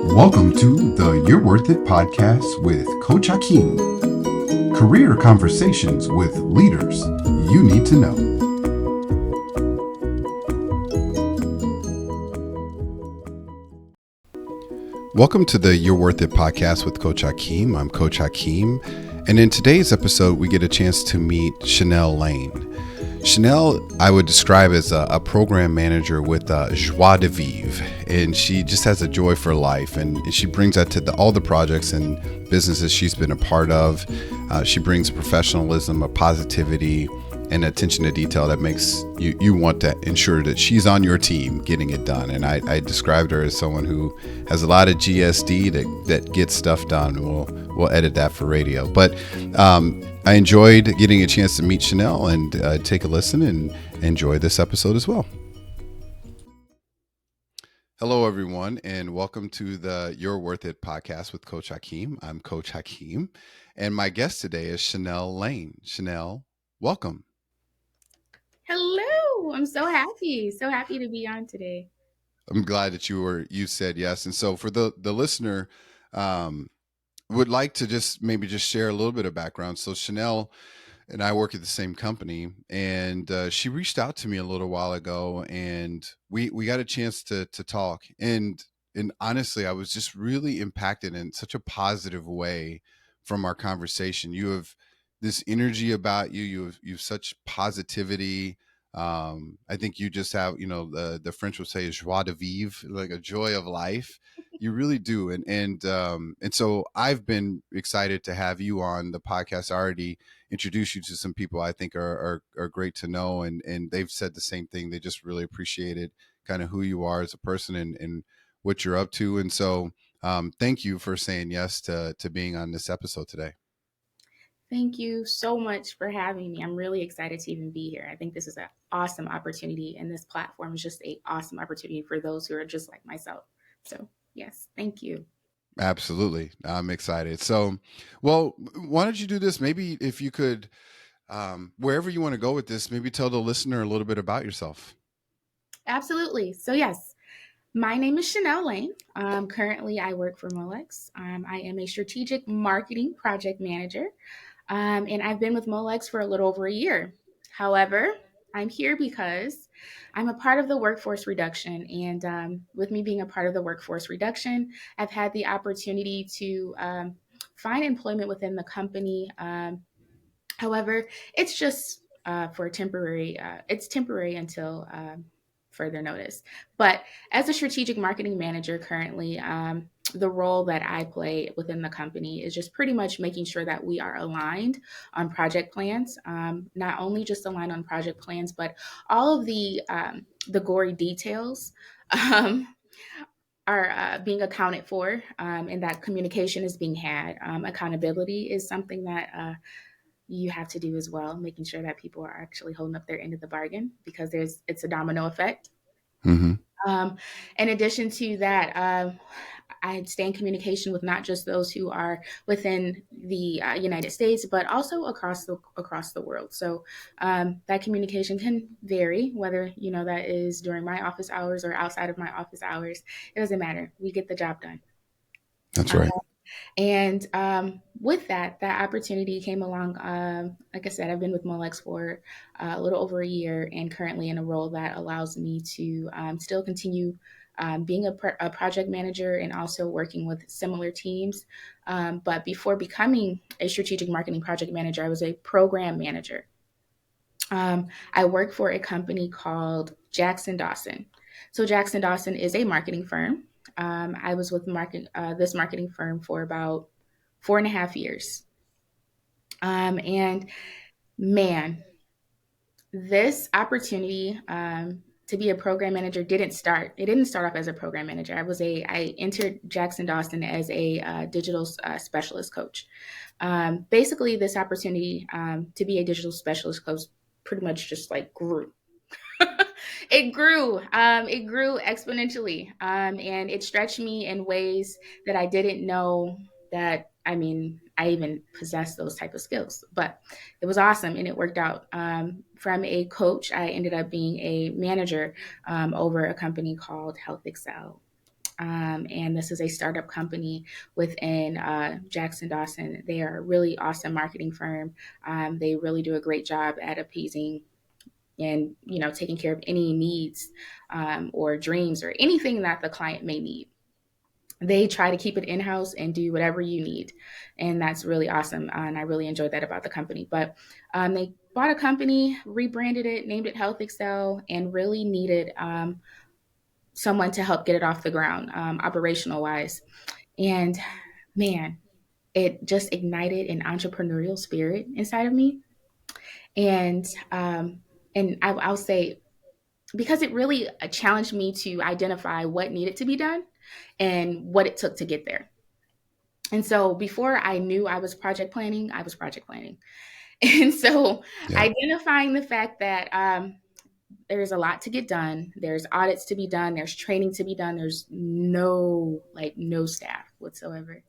Welcome to the You're Worth It podcast with Coach Ha-Keem. Career conversations with leaders you need to know. Welcome to the You're Worth It podcast with Coach Ha-Keem. I'm Coach Ha-Keem, and in today's episode, we get a chance to meet Chanel Lane. Chanel, I would describe as a program manager with Joie de vivre, and she just has a joy for life, and she brings that to all the projects and businesses she's been a part of. She brings professionalism, a positivity, and attention to detail that makes you want to ensure that she's on your team getting it done. And I described her as someone who has a lot of GSD that gets stuff done. We'll edit that for radio, but I enjoyed getting a chance to meet Chanel and take a listen and enjoy this episode as well. Hello, everyone, and welcome to the You're Worth It podcast with Coach Ha-Keem. I'm Coach Ha-Keem, and my guest today is Chanel Lane. Chanel, welcome. Hello. I'm so happy to be on today. I'm glad that you said yes. And so for the listener, would like to just share a little bit of background. So Chanel and I work at the same company, and she reached out to me a little while ago, and we got a chance to talk. And honestly, I was just really impacted in such a positive way from our conversation. You have this energy about you. You've such positivity. I think you just have, the French would say joie de vivre, like a joy of life. You really do. And so I've been excited to have you on the podcast. I already introduced you to some people I think are great to know. And they've said the same thing. They just really appreciated kind of who you are as a person and what you're up to. And so thank you for saying yes to being on this episode today. Thank you so much for having me. I'm really excited to even be here. I think this is an awesome opportunity, and this platform is just an awesome opportunity for those who are just like myself. So, yes, thank you. Absolutely. I'm excited. So, well, why don't you do this? Maybe if you could, wherever you want to go with this, maybe tell the listener a little bit about yourself. Absolutely. So, yes, my name is Chanel Lane. Currently, I work for Molex. I am a strategic marketing project manager, and I've been with Molex for a little over a year. However, I'm here because I'm a part of the workforce reduction. And with me being a part of the workforce reduction, I've had the opportunity to find employment within the company. However, it's just for temporary. It's temporary until further notice. But as a strategic marketing manager currently, the role that I play within the company is just pretty much making sure that we are aligned on project plans. Not only just aligned on project plans, but all of the gory details. Um, are being accounted for, and that communication is being had. Accountability is something that you have to do as well, making sure that people are actually holding up their end of the bargain, because it's a domino effect. Mm-hmm. In addition to that, I stay in communication with not just those who are within the United States, but also across the world. So that communication can vary, whether that is during my office hours or outside of my office hours. It doesn't matter. We get the job done. That's right. And with that opportunity came along. Like I said, I've been with Molex for a little over a year, and currently in a role that allows me to still continue being a project manager and also working with similar teams. But before becoming a strategic marketing project manager, I was a program manager. I work for a company called Jackson Dawson. So Jackson Dawson is a marketing firm. I was with this marketing firm for about 4.5 years. And man, this opportunity to be a program manager didn't start. It didn't start off as a program manager. I entered Jackson Dawson as a digital specialist coach. Basically, this opportunity to be a digital specialist coach pretty much just like grew. It grew. It grew exponentially, and it stretched me in ways that I didn't know that. I mean, I even possessed those type of skills, but it was awesome and it worked out. From a coach, I ended up being a manager over a company called Health Excel. and this is a startup company within Jackson Dawson. They are a really awesome marketing firm. They really do a great job at appeasing and taking care of any needs or dreams or anything that the client may need. They try to keep it in house and do whatever you need, and that's really awesome. And I really enjoyed that about the company. But they bought a company, rebranded it, named it Health Excel, and really needed someone to help get it off the ground, operational wise. And man, it just ignited an entrepreneurial spirit inside of me. And I'll say, because it really challenged me to identify what needed to be done and what it took to get there. And so before I knew I was project planning, I was project planning. And so Yeah. identifying the fact that there's a lot to get done, there's audits to be done, there's training to be done, there's no staff whatsoever.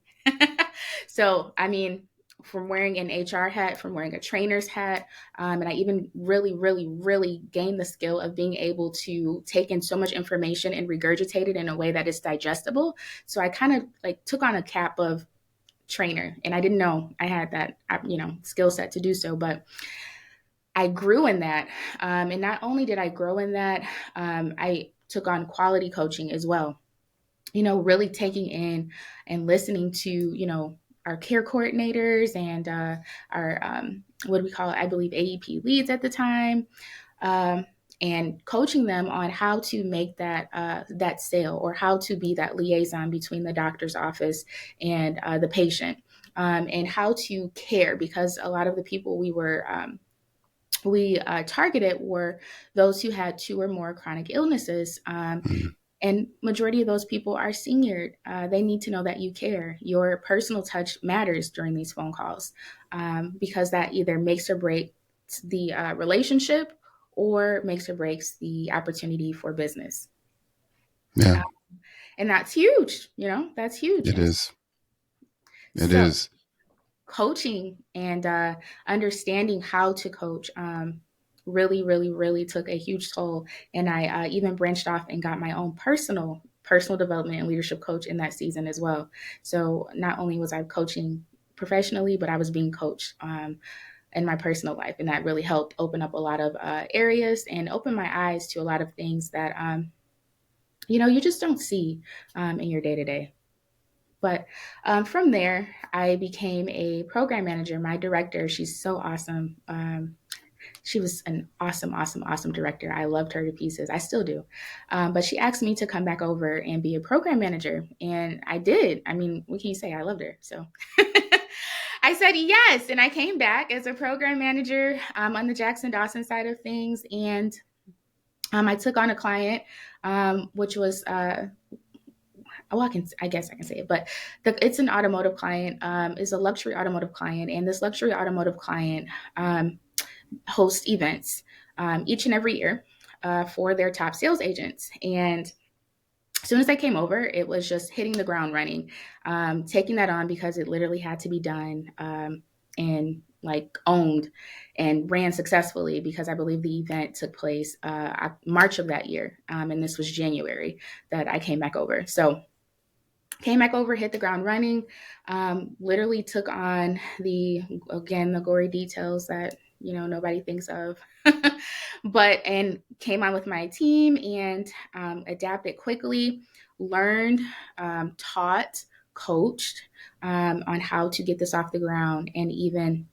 So, I mean, from wearing an HR hat, from wearing a trainer's hat, and I even really, really, really gained the skill of being able to take in so much information and regurgitate it in a way that is digestible. So I kind of like took on a cap of trainer, and I didn't know I had that skill set to do so, but I grew in that. And not only did I grow in that, I took on quality coaching as well. Really taking in and listening to, our care coordinators and our, what do we call it? I believe AEP leads at the time. Um, and coaching them on how to make that sale, or how to be that liaison between the doctor's office and the patient, and how to care, because a lot of the people we targeted were those who had two or more chronic illnesses. Mhm. And majority of those people are senior. They need to know that you care. Your personal touch matters during these phone calls, because that either makes or breaks the relationship, or makes or breaks the opportunity for business. Yeah, And that's huge. That's huge. it And is. It so is. coaching and understanding how to coach really, really, really took a huge toll. And I even branched off and got my own personal development and leadership coach in that season as well. So not only was I coaching professionally, but I was being coached in my personal life, and that really helped open up a lot of areas and open my eyes to a lot of things that you just don't see in your day to day. But from there, I became a program manager. My director, she's so awesome. She was an awesome, awesome, awesome director. I loved her to pieces. I still do. But she asked me to come back over and be a program manager. And I did. I mean, what can you say? I loved her. So I said yes. And I came back as a program manager on the Jackson Dawson side of things. And I took on a client, which was well, I guess I can say it, but it's an automotive client. It's a luxury automotive client, and this luxury automotive client hosts events each and every year for their top sales agents. And as soon as I came over, it was just hitting the ground running, taking that on because it literally had to be done, and like owned and ran successfully, because I believe the event took place March of that year, and this was January that I came back over. So came back over, hit the ground running, literally took on the gory details that, nobody thinks of, and came on with my team and adapted quickly, learned, taught, coached on how to get this off the ground, and even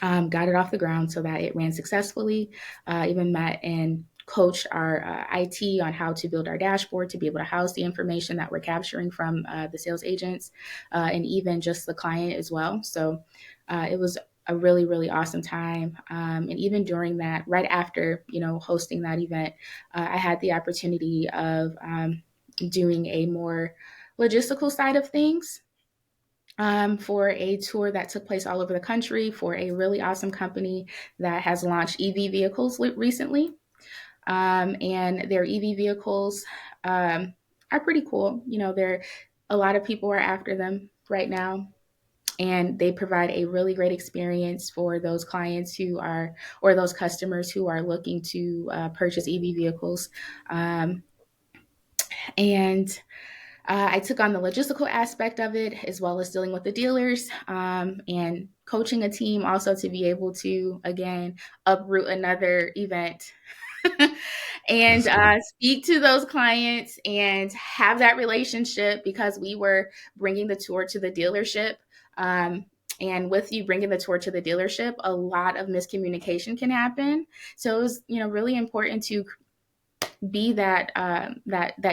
got it off the ground so that it ran successfully. Even met and coached our IT on how to build our dashboard to be able to house the information that we're capturing from the sales agents, and even just the client as well. So it was a really, really awesome time. And even during that, right after, hosting that event, I had the opportunity of doing a more logistical side of things, for a tour that took place all over the country for a really awesome company that has launched EV vehicles recently. And their EV vehicles are pretty cool. They're a lot of people are after them right now. And they provide a really great experience for those clients or those customers who are looking to purchase EV vehicles. And I took on the logistical aspect of it, as well as dealing with the dealers, and coaching a team also to be able to, again, uproot another event and That's good. speak to those clients and have that relationship, because we were bringing the tour to the dealership. Um, and with you bringing the tour to the dealership, a lot of miscommunication can happen. So it was, really important to be that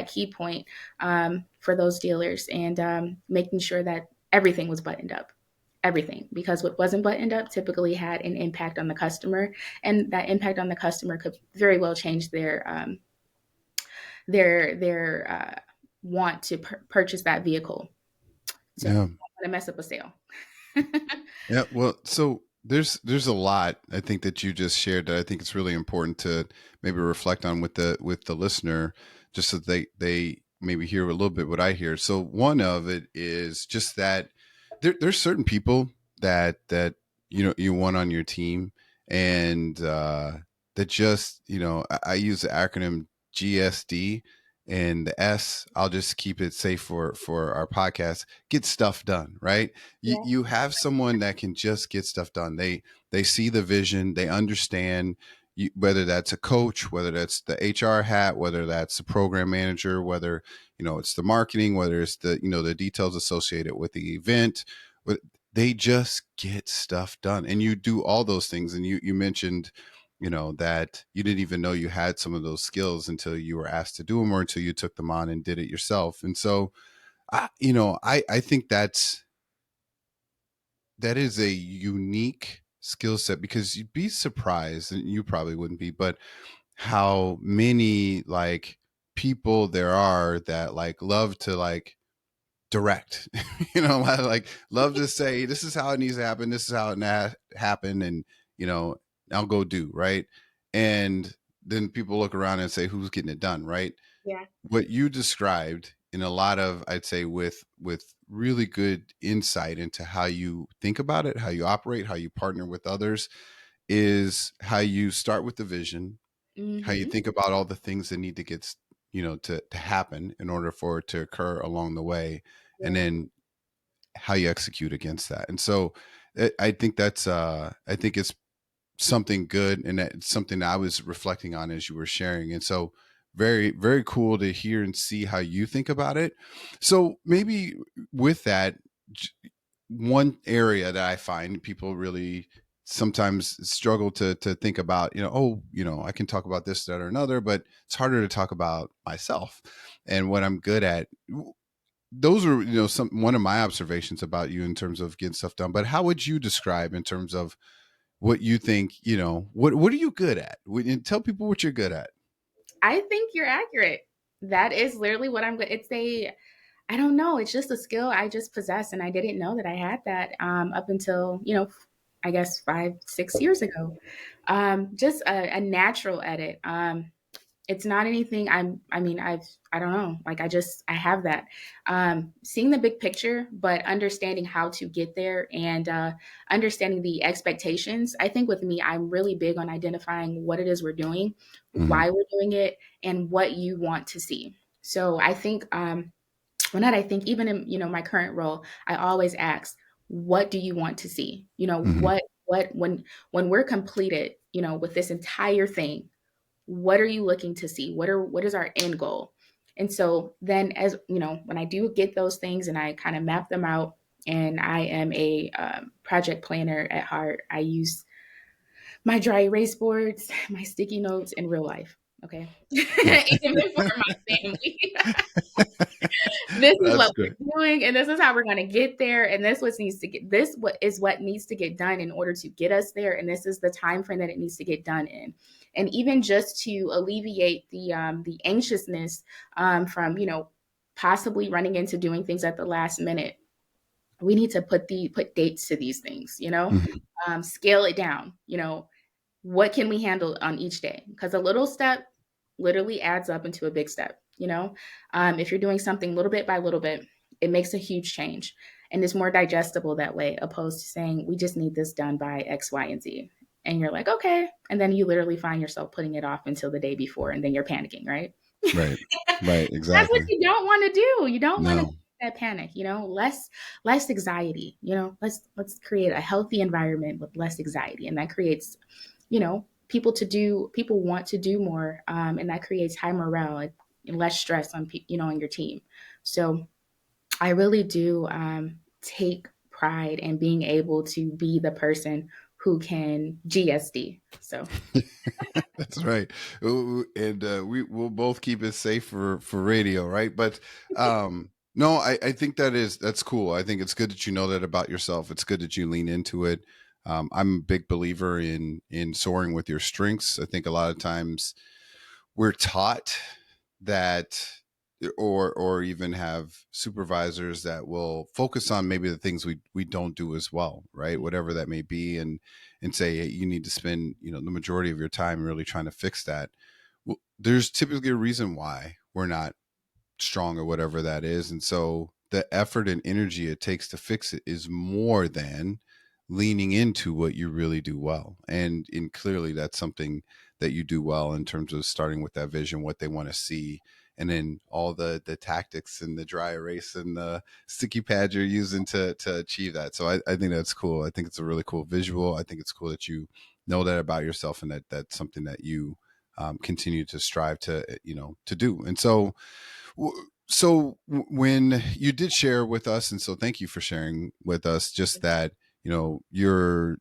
key point, for those dealers, and making sure that everything was buttoned up. Everything, because what wasn't buttoned up typically had an impact on the customer, and that impact on the customer could very well change their want to purchase that vehicle. So, don't Yeah. want to mess up a sale. Yeah, well, so there's a lot I think that you just shared that I think it's really important to maybe reflect on with the listener, just so they maybe hear a little bit what I hear. So one of it is just that there's certain people that you want on your team, and that just I use the acronym GSD, and the S, I'll just keep it safe for our podcast, get stuff done, right? Yeah, You have someone that can just get stuff done. They see the vision, they understand you, whether that's a coach, whether that's the HR hat, whether that's the program manager, whether it's the marketing, whether it's the details associated with the event. But they just get stuff done, and you do all those things. And you mentioned that you didn't even know you had some of those skills until you were asked to do them, or until you took them on and did it yourself. And so I think that is a unique skill set, because you'd be surprised, and you probably wouldn't be, but how many like people there are that like love to like direct, like love to say, this is how it needs to happen, this is how it happen, and you know I'll go do right. And then people look around and say, who's getting it done, right? yeah. What you described, in a lot of, I'd say, with really good insight into how you think about it, how you operate, how you partner with others, is how you start with the vision, how you Mm-hmm. think about all the things that need to get to happen in order for it to occur along the way, and Yeah. then how you execute against that. And so I think I think it's something good, and it's something that I was reflecting on as you were sharing. And so very, very cool to hear and see how you think about it. So maybe with that, one area that I find people really sometimes struggle to think about, I can talk about this, that, or another, but it's harder to talk about myself and what I'm good at. Those are, some one of my observations about you in terms of getting stuff done. But how would you describe in terms of what you think, what are you good at? And tell people what you're good at. I think you're accurate. That is literally what I'm good. I don't know. It's just a skill I just possess, and I didn't know that I had that, up until, I guess 5, 6 years ago. Just a natural at it. It's not anything I mean, I don't know. Like, I have that, seeing the big picture, but understanding how to get there, and understanding the expectations. I think with me, I'm really big on identifying what it is we're doing, Hmm. why we're doing it, and what you want to see. So I think, well, not I think, even in, my current role, I always ask, what do you want to see? Hmm. When we're completed, with this entire thing, what are you looking to see? What is our end goal? And so then, as when I do get those things and I kind of map them out, and I am a project planner at heart, I use my dry erase boards, my sticky notes in real life. Okay. Even for my family. This is That's what great. we're doing, and this is how we're going to get there, and what needs to get done in order to get us there, and this is the time frame that it needs to get done in. And even just to alleviate the anxiousness, from possibly running into doing things at the last minute, we need to put dates to these things, Hmm. scale it down. What can we handle on each day? Because a little step literally adds up into a big step. If you're doing something little bit by little bit, it makes a huge change, and it's more digestible that way, opposed to saying we just need this done by X, Y, and Z. And you're like, okay. And then you literally find yourself putting it off until the day before, and then you're panicking, right? Right. Right. That's what Exactly. you don't want to do. You don't want to No. that panic, less anxiety, let's create a healthy environment with less anxiety. And that creates, people want to do more. And that creates high morale and less stress on your team. So I really do take pride in being able to be the person who can GSD. So, That's right. And we will both keep it safe for radio, right? But no, I think that's cool. I think it's good that you know that about yourself. It's good that you lean into it. I'm a big believer in soaring with your strengths. I think a lot of times we're taught that, or even have supervisors that will focus on maybe the things we don't do as well, right, whatever that may be, and say, hey, you need to spend the majority of your time really trying to fix that. Well, there's typically a reason why we're not strong or whatever that is. And so the effort and energy it takes to fix it is more than leaning into what you really do well. And clearly that's something that you do well in terms of starting with that vision, what they want to see, and then all the tactics and the dry erase and the sticky pad you're using to achieve that. So I think that's cool. I think it's a really cool visual. I think it's cool that you know that about yourself, and that's something that you continue to strive to to do. And so when you did share with us, and so thank you for sharing with us, just that you're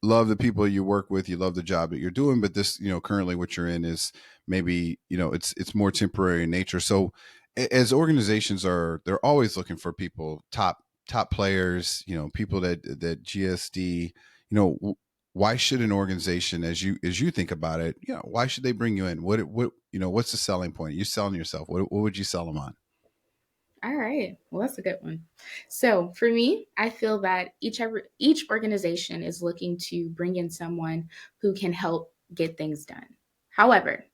love the people you work with, you love the job that you're doing, but this currently what you're in is maybe it's more temporary in nature. So as organizations they're always looking for people, top players, people that GSD, why should an organization, as you think about it, why should they bring you in? What's the selling point? You selling yourself, what would you sell them on? all right. Well, that's a good one. So for me, I feel that each organization is looking to bring in someone who can help get things done. However,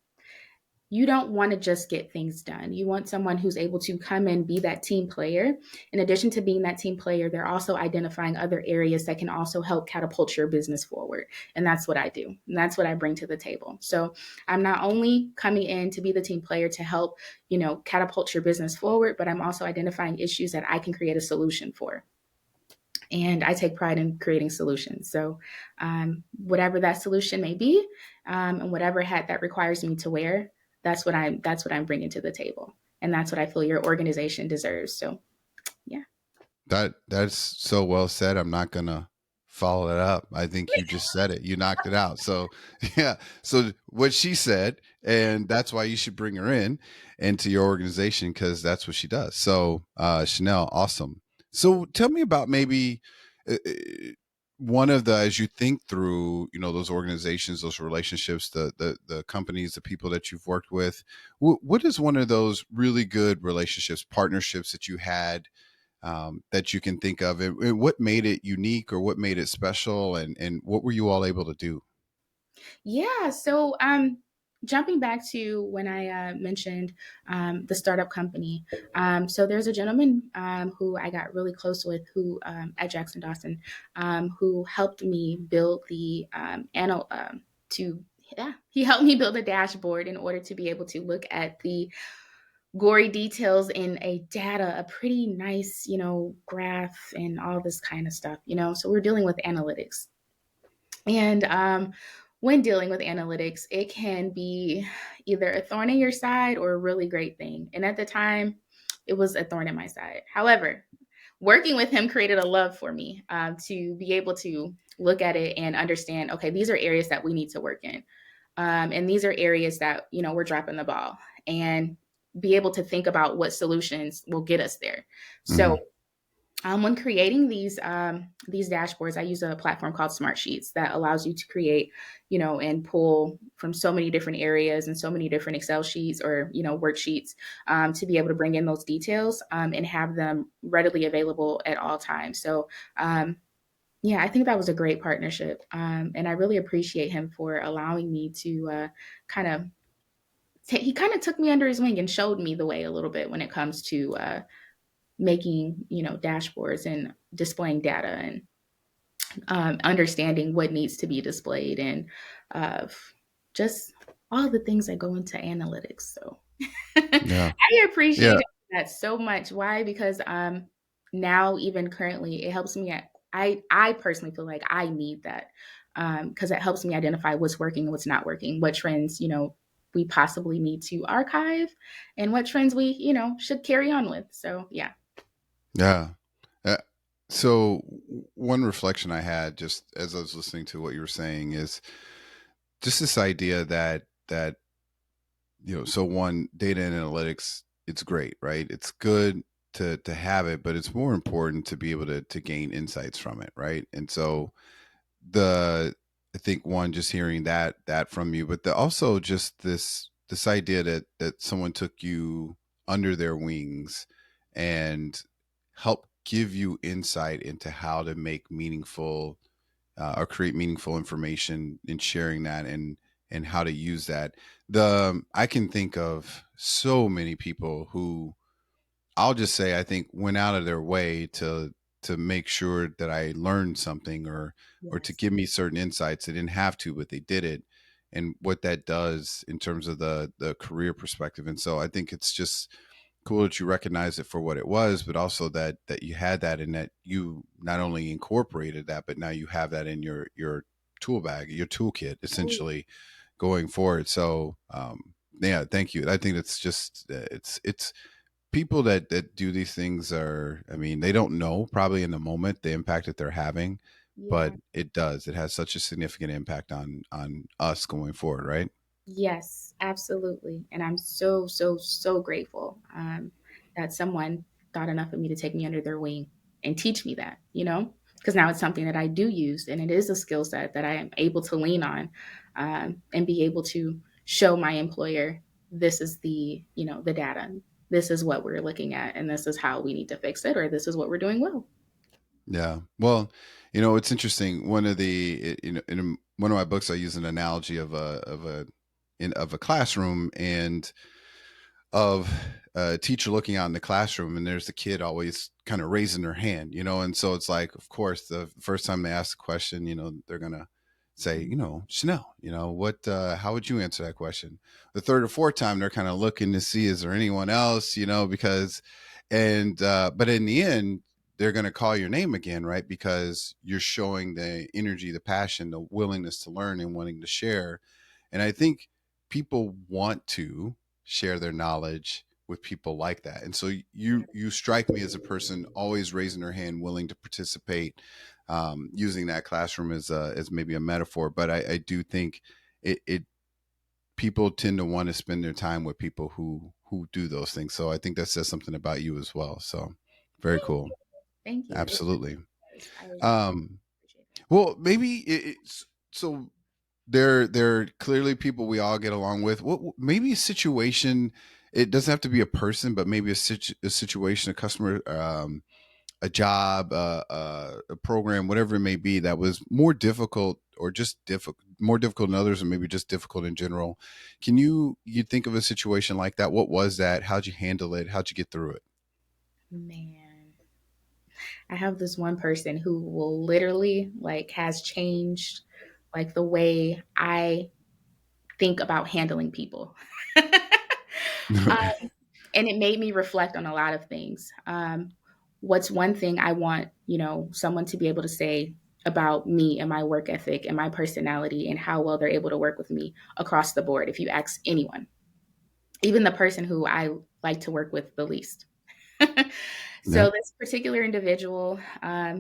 you don't want to just get things done. You want someone who's able to come and be that team player. In addition to being that team player, they're also identifying other areas that can also help catapult your business forward. And that's what I do. And that's what I bring to the table. So I'm not only coming in to be the team player to help, catapult your business forward, but I'm also identifying issues that I can create a solution for. And I take pride in creating solutions. So, whatever that solution may be, and whatever hat that requires me to wear, that's what I'm bringing to the table, and that's what I feel your organization deserves. So, yeah. That's so well said. I'm not gonna follow it up. I think you just said it. You knocked it out. So yeah. So what she said, and that's why you should bring her in into your organization, because that's what she does. So Chanel, awesome. So tell me about maybe one of the, as you think through, those organizations, those relationships, the companies, the people that you've worked with, what is one of those really good relationships, partnerships that you had, that you can think of, and what made it unique or what made it special, and what were you all able to do? Yeah. So, jumping back to when I mentioned the startup company. So there's a gentleman who I got really close with, who at Jackson Dawson, who helped me build the to yeah, he helped me build a dashboard in order to be able to look at the gory details in a data, a pretty nice, graph and all this kind of stuff. So we're dealing with analytics. And when dealing with analytics, it can be either a thorn in your side or a really great thing. And at the time, it was a thorn in my side. However, working with him created a love for me, to be able to look at it and understand, okay, these are areas that we need to work in. And these are areas that, we're dropping the ball, and be able to think about what solutions will get us there. So, Hmm. when creating these dashboards, I use a platform called Smart Sheets that allows you to create, and pull from so many different areas and so many different Excel sheets, or worksheets, to be able to bring in those details, and have them readily available at all times. So, yeah, I think that was a great partnership, and I really appreciate him for allowing me to kind of. He kind of took me under his wing and showed me the way a little bit when it comes to making dashboards and displaying data, and understanding what needs to be displayed, and uh, just all the things that go into analytics. So Yeah. I Yeah. appreciate that so much. Why? Because now even currently it helps me I personally feel like I need that. Because it helps me identify what's working and what's not working, what trends, we possibly need to archive and what trends we, should carry on with. So yeah. Yeah. Uh, so one reflection I had just as I was listening to what you were saying is just this idea that so one, data and analytics, it's great, right? It's good to have it, but it's more important to be able to gain insights from it, right? And so the I think one, just hearing that from you, but also just this idea that someone took you under their wings and help give you insight into how to make meaningful or create meaningful information in sharing that and how to use that. I can think of so many people who, I'll just say, I think went out of their way to make sure that I learned something or to Yes. give me certain insights. They didn't have to, but they did it, and what that does in terms of the career perspective. And so I think it's just cool that you recognize it for what it was, but also that you had that and that you not only incorporated that, but now you have that in your tool bag, your toolkit, Oh, essentially going forward. So yeah, thank you. I think it's just it's people that do these things are, I mean, they don't know probably in the moment the impact that they're having, but yeah. it has such a significant impact on us going forward, right? Yes, absolutely. And I'm so, so, so grateful that someone thought enough of me to take me under their wing and teach me that, because now it's something that I do use and it is a skill set that I am able to lean on and be able to show my employer this is the data. This is what we're looking at and this is how we need to fix it or this is what we're doing well. Yeah. Well, it's interesting. In one of my books, I use an analogy of a classroom and of a teacher looking out in the classroom, and there's the kid always kind of raising their hand, and so it's like, of course, the first time they ask the question, they're gonna say, Chanel, what, how would you answer that question? The third or fourth time, they're kind of looking to see, is there anyone else, because, and but in the end, they're going to call your name again, right? Because you're showing the energy, the passion, the willingness to learn and wanting to share. And I think people want to share their knowledge with people like that. And so you strike me as a person always raising their hand, willing to participate, using that classroom as maybe a metaphor. But I do think it people tend to want to spend their time with people who do those things. So I think that says something about you as well. So very Thank cool. you. Thank you. It Absolutely. does. I Um, appreciate that. well, maybe it's so they're clearly people we all get along with. What maybe a situation? It doesn't have to be a person, but maybe a situation, a customer, a job, a program, whatever it may be, that was more difficult or just more difficult than others, or maybe just difficult in general. Can you think of a situation like that? What was that? How'd you handle it? How'd you get through it? Man, I have this one person who will literally like has changed like the way I think about handling people. Okay. And it made me reflect on a lot of things. What's one thing I want, someone to be able to say about me and my work ethic and my personality and how well they're able to work with me across the board if you ask anyone, even the person who I like to work with the least. Yeah. So this particular individual,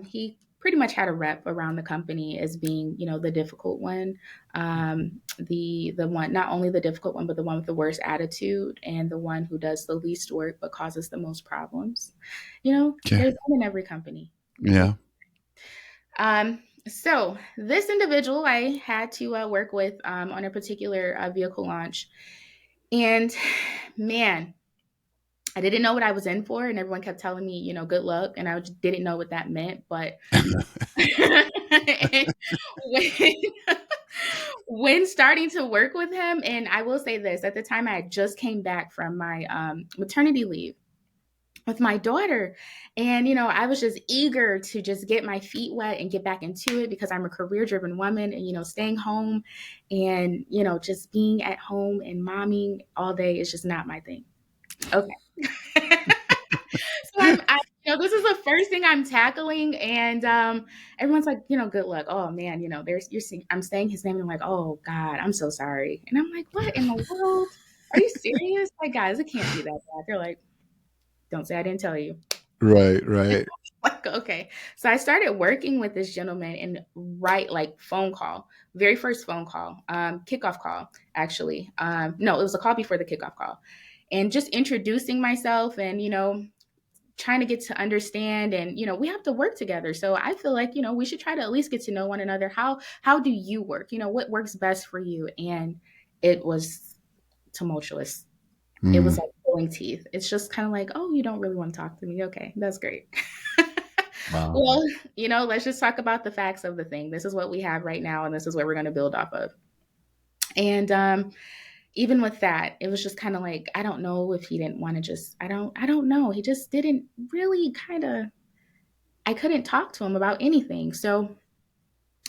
he pretty much had a rep around the company as being, the difficult one, the one not only the difficult one, but the one with the worst attitude and the one who does the least work but causes the most problems. Okay. There's one in every company. Okay. Yeah. So this individual I had to work with on a particular vehicle launch, and man, I didn't know what I was in for, and everyone kept telling me, good luck, and I just didn't know what that meant. But when, when starting to work with him, and I will say this, at the time I had just came back from my maternity leave, with my daughter. And, I was just eager to just get my feet wet and get back into it because I'm a career driven woman and, staying home and, just being at home and momming all day is just not my thing. Okay. So this is the first thing I'm tackling, and everyone's like, good luck. Oh man, I'm saying his name, and I'm like, oh God, I'm so sorry, and I'm like, what in the world? Are you serious? Like, guys, it can't be that bad. They're like, don't say I didn't tell you. Right, right. Like, okay. So I started working with this gentleman and right like phone call, very first phone call, kickoff call, actually. No, it was a call before the kickoff call. And just introducing myself and, trying to get to understand and, we have to work together. So I feel like, we should try to at least get to know one another. How do you work? What works best for you? And it was tumultuous. It was Mm, like pulling teeth. It's just kind of like, oh, you don't really want to talk to me. Okay, that's great. wow. Well, let's just talk about the facts of the thing. This is what we have right now, and this is what we're going to build off of. And even with that, it was just kind of like, I don't know if he didn't want to just, I don't know. He just didn't really kind of, I couldn't talk to him about anything. So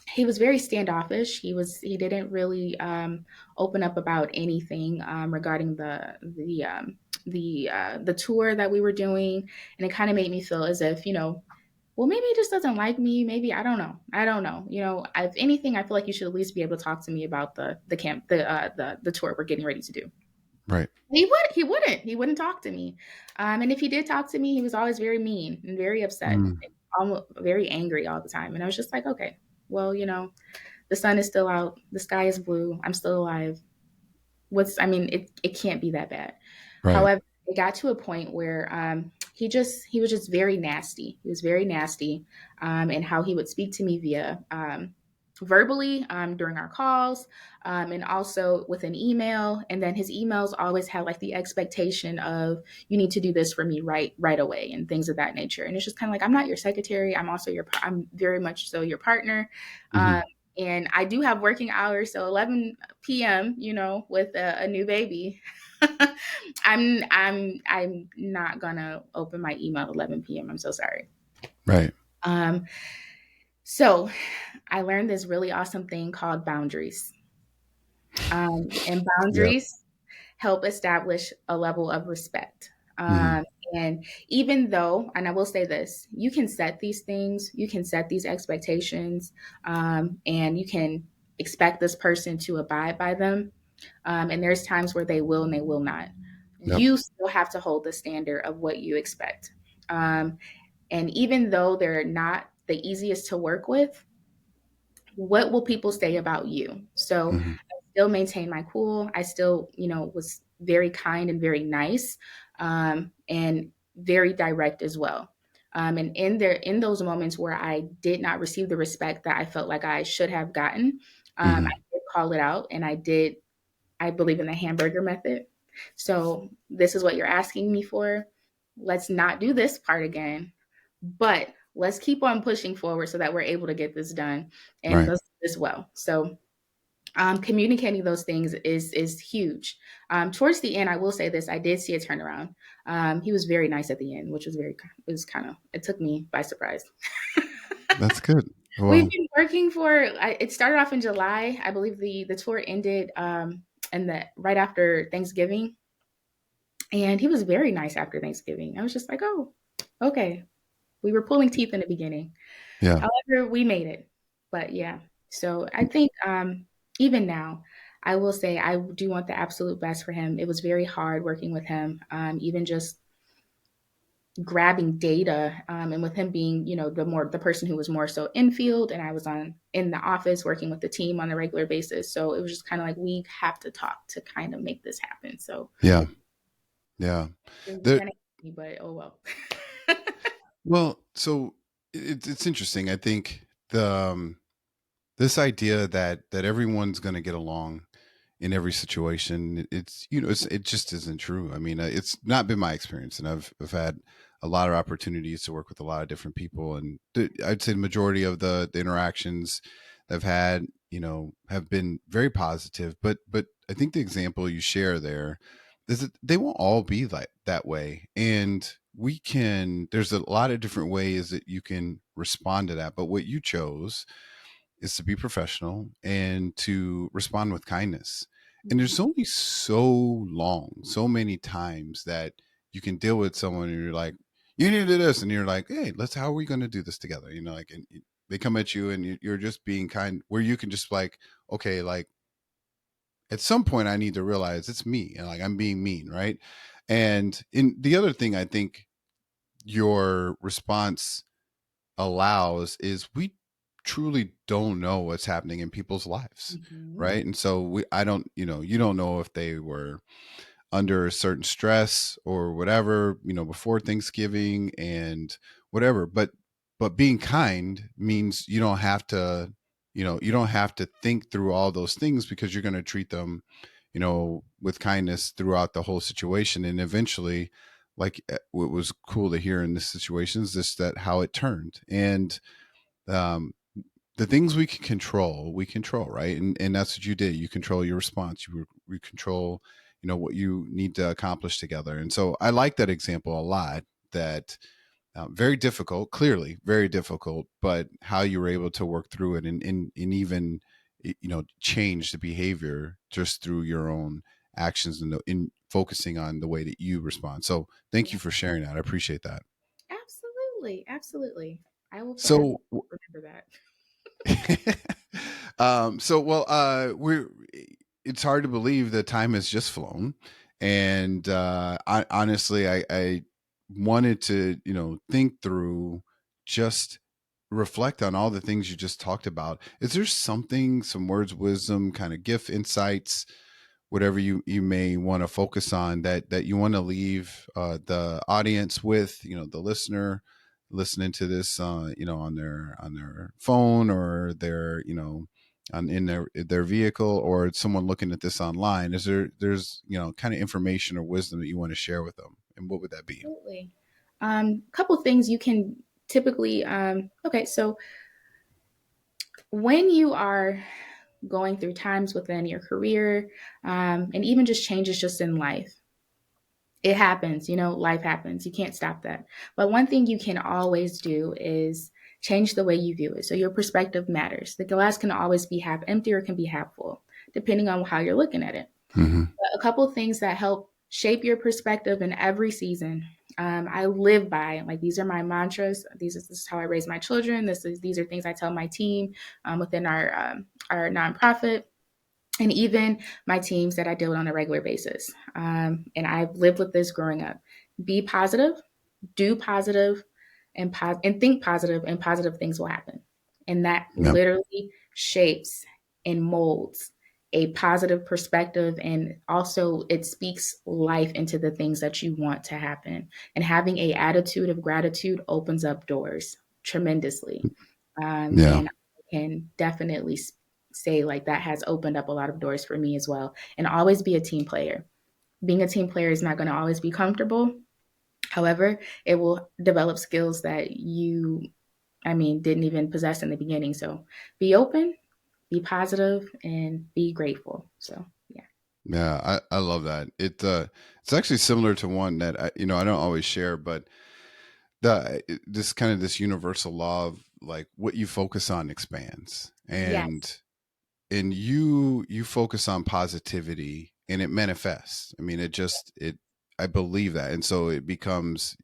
he was very standoffish. He didn't really open up about anything regarding the tour that we were doing, and it kind of made me feel as if well, maybe he just doesn't like me. Maybe I don't know. I don't know. If anything, I feel like you should at least be able to talk to me about the camp, the tour we're getting ready to do. Right. He wouldn't talk to me, and if he did talk to me, he was always very mean and very upset, Mm, and almost very angry all the time. And I was just like, okay, well, the sun is still out, the sky is blue, I'm still alive. It can't be that bad. right. However, it got to a point where he was just very nasty. He was very nasty, and how he would speak to me via verbally during our calls, and also with an email. And then his emails always had like the expectation of you need to do this for me right away and things of that nature. And it's just kind of like, I'm not your secretary. I'm very much so your partner. Hmm. Um, and I do have working hours, so 11 p.m. With a new baby, I'm not gonna open my email at 11 p.m. I'm so sorry. Right. Um, so I learned this really awesome thing called boundaries. And Yeah. boundaries help establish a level of respect. Hmm. And even though, and I will say this, you can set these things, you can set these expectations, and you can expect this person to abide by them. And there's times where they will and they will not. Yep. You still have to hold the standard of what you expect. Um, and even though they're not the easiest to work with, what will people say about you? So Hmm. I still maintain my cool. I still, was very kind and very nice, and very direct as well. And in those moments where I did not receive the respect that I felt like I should have gotten, I Hmm. did call it out, and I believe in the hamburger method. So this is what you're asking me for. Let's not do this part again, but let's keep on pushing forward so that we're able to get this done and Right. let's do this well. So communicating those things is huge. Towards the end, I will say this: I did see a turnaround. He was very nice at the end, which was it took me by surprise. That's good. We've Well, been working for. It started off in July, I believe. The tour ended, and the right after Thanksgiving, and he was very nice after Thanksgiving. I was just like, oh, okay. We were pulling teeth in the beginning. yeah. However, we made it. But yeah, so I think even now, I will say I do want the absolute best for him. It was very hard working with him, even just grabbing data, and with him being, the person who was more so in field, and I was in the office working with the team on a regular basis. So it was just kind of like we have to talk to kind of make this happen. So Yeah. Yeah. you There. kind of, but oh well. Well, so it's interesting. I think the this idea that everyone's going to get along in every situation, it just isn't true. I mean, it's not been my experience, and I've had a lot of opportunities to work with a lot of different people, and I'd say the majority of the interactions I've had, have been very positive. But I think the example you share there is that they won't all be like that way, and we can, there's a lot of different ways that you can respond to that. But what you chose is to be professional and to respond with kindness. And Mhm. there's only so long, so many times that you can deal with someone and you're like, you need to do this. And you're like, hey, how are we going to do this together? You know, like, and they come at you and you're just being kind, where you can just like, okay, like at some point I need to realize it's me and like I'm being mean. Right. And in the other thing I think your response allows is we truly don't know what's happening in people's lives, Mhm. right? And so I don't, you don't know if they were under a certain stress or whatever, before Thanksgiving and whatever. But being kind means you don't have to, you don't have to think through all those things, because you're going to treat them, with kindness throughout the whole situation. And eventually, like, what was cool to hear in this situation is just that how it turned. And um, the things we control, right? And that's what you did. You control your response. You control, what you need to accomplish together. And so I like that example a lot. That very difficult, clearly very difficult, but how you were able to work through it, and even, change the behavior just through your own actions, and in focusing on the way that you respond. So thank Yeah. you for sharing that. I appreciate that. Absolutely. Absolutely. I will forever So remember that. well, we're it's hard to believe the time has just flown. And honestly, I wanted to, think through, just reflect on all the things you just talked about. Is there something, some words of wisdom, kind of gift, insights, whatever you may want to focus on, that you want to leave the audience with, the listener listening to this, on their phone, or their, in their vehicle, or someone looking at this online? There's, kind of information or wisdom that you want to share with them, and what would that be? Absolutely. Couple things you can typically. Okay, so when you are going through times within your career, and even just changes just in life, it happens. Life happens. You can't stop that. But one thing you can always do is change the way you view it. So your perspective matters. The glass can always be half empty or it can be half full, depending on how you're looking at it. Hmm. But a couple of things that help shape your perspective in every season. I live by, like, these are my mantras. This is how I raise my children. These are things I tell my team within our nonprofit, and even my teams that I deal with on a regular basis. And I've lived with this growing up. Be positive, do positive, and think positive, and positive things will happen. And that Yeah. literally shapes and molds a positive perspective, and also it speaks life into the things that you want to happen. And having a attitude of gratitude opens up doors tremendously. Yeah. And I can definitely say, like, that has opened up a lot of doors for me as well. And always be a team player. Being a team player is not going to always be comfortable. However, it will develop skills that you, didn't even possess in the beginning. So be open, be positive, and be grateful. So, yeah. Yeah, I love that. It's actually similar to one that I don't always share, but this kind of this universal law of, like, what you focus on expands. Yes. And you focus on positivity and it manifests. I mean, it I believe that. And so it becomes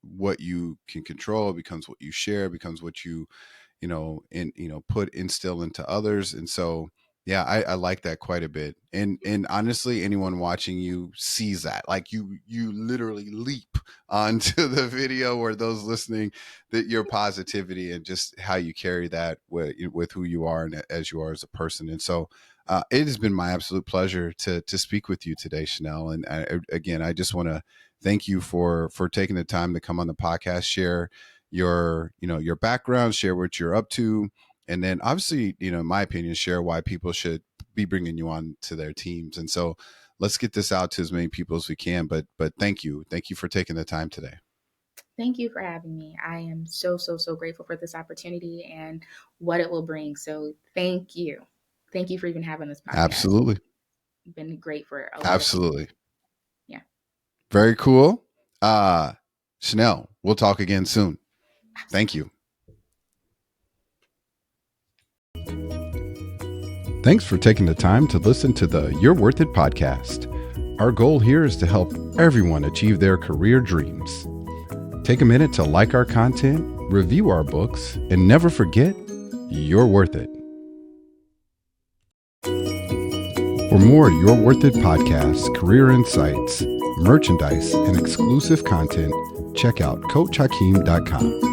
what you can control, it becomes what you share, it becomes what you, put instill into others. And so, yeah, I like that quite a bit. And honestly, anyone watching you sees that. Like, you literally leap onto the video, or those listening, that your positivity and just how you carry that with who you are, and as you are as a person. And so it has been my absolute pleasure to speak with you today, Chanel. And again, I just want to thank you for taking the time to come on the podcast, share your background, share what you're up to, and then obviously, in my opinion, share why people should be bringing you on to their teams. And so let's get this out to as many people as we can. But thank you for taking the time today. Thank you for having me. I am so, so, so grateful for this opportunity and what it will bring. So thank you. Thank you for even having this podcast. Absolutely. It's been great for a lot of people. Absolutely. Yeah. Very cool. uh Chanel, we'll talk again soon. Thank you. Thanks for taking the time to listen to the You're Worth It podcast. Our goal here is to help everyone achieve their career dreams. Take a minute to like our content, review our books, and never forget, you're worth it. For more You're Worth It podcasts, career insights, merchandise, and exclusive content, check out CoachHakeem.com.